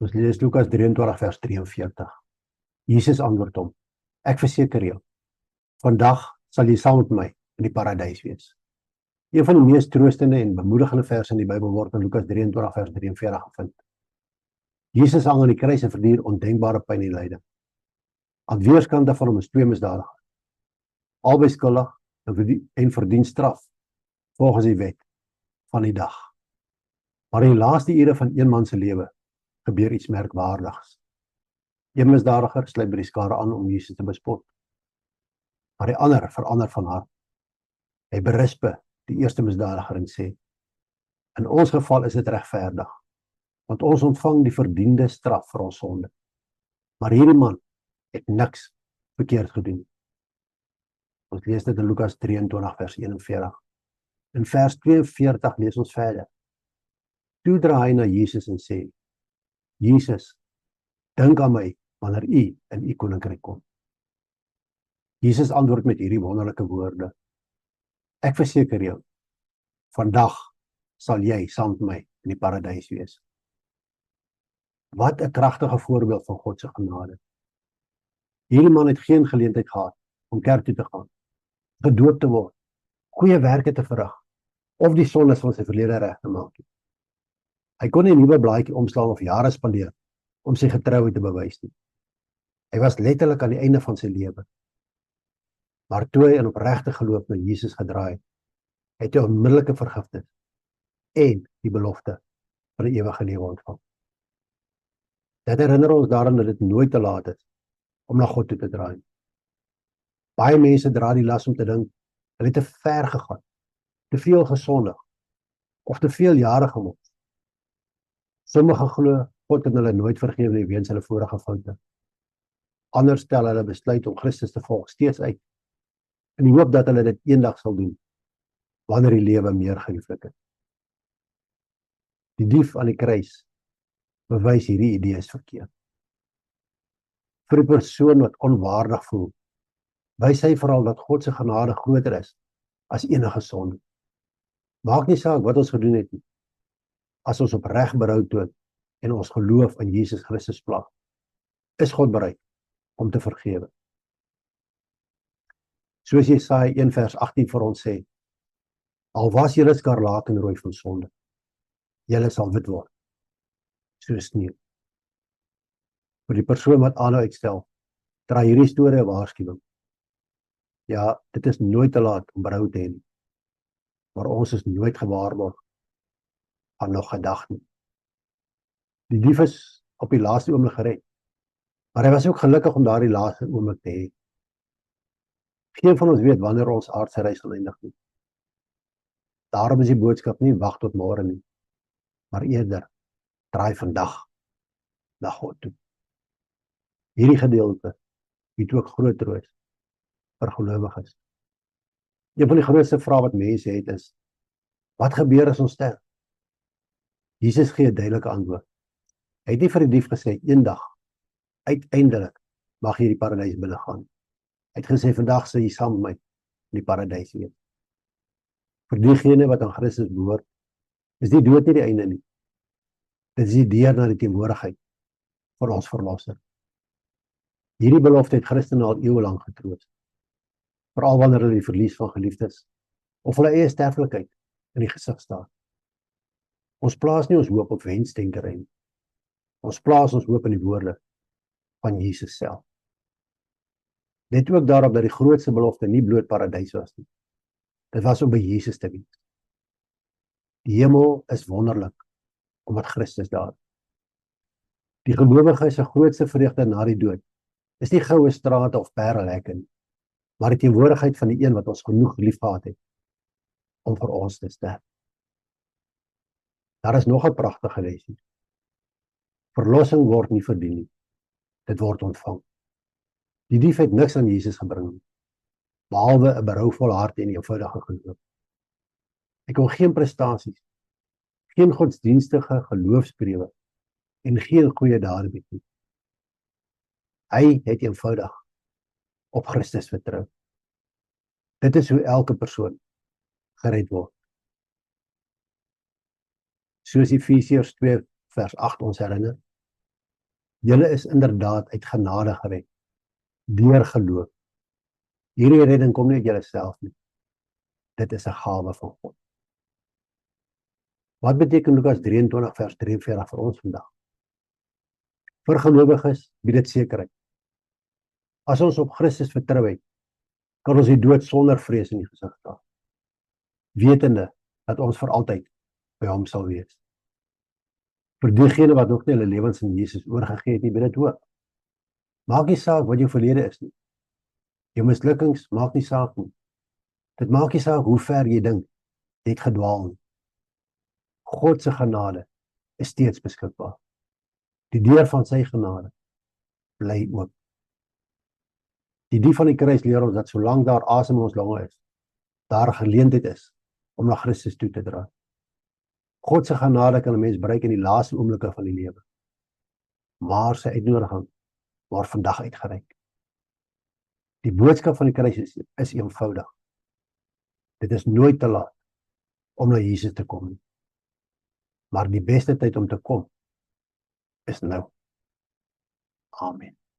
Ons lees Lukas 23 vers 43. Jesus antwoord hom: Ek verseker jou, vandag sal jy saam met my in die paradys wees. Een van die mees troostende en bemoedigende verse in die Bybel word in Lukas 23 vers 43 gevind. Jesus hang aan die kruis en verduur ondenkbare pyn en lyding. Aan weerskante van hom is twee misdadigers, albei skuldig en verdien straf volgens die wet van die dag. Maar in die laaste ure van een man se lewe gebeur iets merkwaardigs. Een misdadiger sluit by die skare aan om Jesus te bespot, maar die ander verander van hart. Hy berisp die eerste misdadiger en sê: In ons geval is dit regverdig, want ons ontvang die verdiende straf vir ons sonde. Maar hierdie man het niks verkeerd gedoen. Ons lees dit in Lukas 23 vers 41. In vers 42 lees ons verder. Toe draai hy na Jesus en sê: Jesus, dink aan my wanneer u in u koninkryk kom. Jesus antwoord met hierdie wonderlike woorde: Ek verseker jou, vandag sal jy saam met my in die paradys wees. Wat 'n kragtige voorbeeld van God se genade. Hierdie man het geen geleentheid gehad om kerk toe te gaan, gedoop te word, goeie werke te verrig, of die sondes van sy verlede reg te maak. Hy kon nie 'n nuwe blaadjie omslaan of jare spandeer om sy getrouheid te bewys nie. Hy was letterlik aan die einde van sy lewe. Maar toe hy in opregte geloof na Jesus gedraai, het hy onmiddellike vergifnis en die belofte van die ewige lewe ontvang. Dit herinner ons daaraan dat dit nooit te laat is om na God toe te draai. Baie mense dra die las om te dink, hulle het te ver gegaan, te veel gesondig, of te veel jare gemors. Sommige glo God het hulle nooit vergewe nie weens hulle vorige foute. Ander stel hulle besluit om Christus te volg steeds uit, in die hoop dat hulle dit eendag sal doen, wanneer die lewe meer gerieflik is. Die dief aan die kruis bewys hierdie idee is verkeerd. Vir die persoon wat onwaardig voel, wys hy veral dat God se genade groter is as enige sonde. Maak nie saak wat ons gedoen het nie. As ons opreg berou toon en ons geloof in Jesus Christus plaas, is God bereid om te vergewe. Soos Jesaja 1 vers 18 vir ons sê: Al was julle skarlakenrooi van sonde, julle sal wit word soos sneeu. Vir die persoon wat aanhou uitstel, draai hierdie storie 'n waarskuwing. Ja, dit is nooit te laat om berou te hê nie, maar ons is nooit gewaarborg van nog 'n dag nie. Die dief is op die laaste oomblik gered, maar hy was ook gelukkig om daardie laaste oomblik te hê. Geen van ons weet wanneer ons aardse reis gaan eindig nie. Daarom is die boodskap nie wag tot môre nie, maar eerder draai vandag na God toe. Hierdie gedeelte bied ook groot troos vir gelowiges. Een van die grootste vrae wat mense het is: wat gebeur as ons sterf? Jesus gee 'n duidelike antwoord. Hy het nie vir die dief gesê eendag, uiteindelik mag jy die paradys binnegaan. Hy het gesê vandag sal jy saam met my in die paradys wees. Vir diegene wat aan Christus behoort, is die dood nie die einde nie. Dit is die deur na die teenwoordigheid van ons verlosser. Hierdie belofte het Christene al eeuwenlang getroos, veral wanneer hulle die verlies van geliefdes of hulle eie sterflikheid in die gesig staar. Ons plaas nie ons hoop op wensdenkerry nie. Ons plaas ons hoop in die woorde van Jesus self. Let ook daarop dat die grootste belofte nie bloot paradys was nie. Dit was om by Jesus te wees. Die hemel is wonderlik, omdat Christus daar is. Die gelowige se grootste vreugde na die dood is nie goue strate of parelhekke nie, maar die teenwoordigheid van die een wat ons genoeg liefgehad het om vir ons te sterf. Daar is nog 'n pragtige les hier. Verlossing word nie verdien nie. Dit word ontvang. Die dief het niks aan Jesus gebring nie, behalwe 'n berouvolle hart en eenvoudige geloof. Hy kon geen prestasies, geen godsdienstige geloofsbrewe en geen goeie dade bied nie. Hy het eenvoudig op Christus vertrou. Dit is hoe elke persoon gered word. Soos Efesiërs 2 vers 8 ons herinner, Julle is inderdaad uit genade gered, deur geloof. Hierdie redding kom nie uit julleself nie. Dit is 'n gawe van God. Wat beteken Lukas 23 vers 43 vir ons vandag? Vir gelowiges bied dit sekerheid. As ons op Christus vertrou het, kan ons die dood sonder vrees in die gesig staan, wetende dat ons vir altyd by hom sal wees. Vir diegene wat nog nie hulle lewens aan Jesus oorgegee het nie, bied dit hoop. Maak nie saak wat jou verlede is nie. Jou mislukkings maak nie saak nie. Dit maak nie saak hoe ver jy dink jy het gedwaal nie. God se genade is steeds beskikbaar. Die deur van sy genade bly oop. Die dief van die kruis leer ons dat solank daar asem in ons longe is, daar 'n geleentheid is om na Christus toe te draai. God se genade kan 'n mens bereik in die laaste oomblikke van die lewe. Maar sy uitnodiging word vandag uitgereik. Die boodskap van die kruis is eenvoudig. Dit is nooit te laat om na Jesus te kom nie. Maar die beste tyd om te kom is nou. Amen.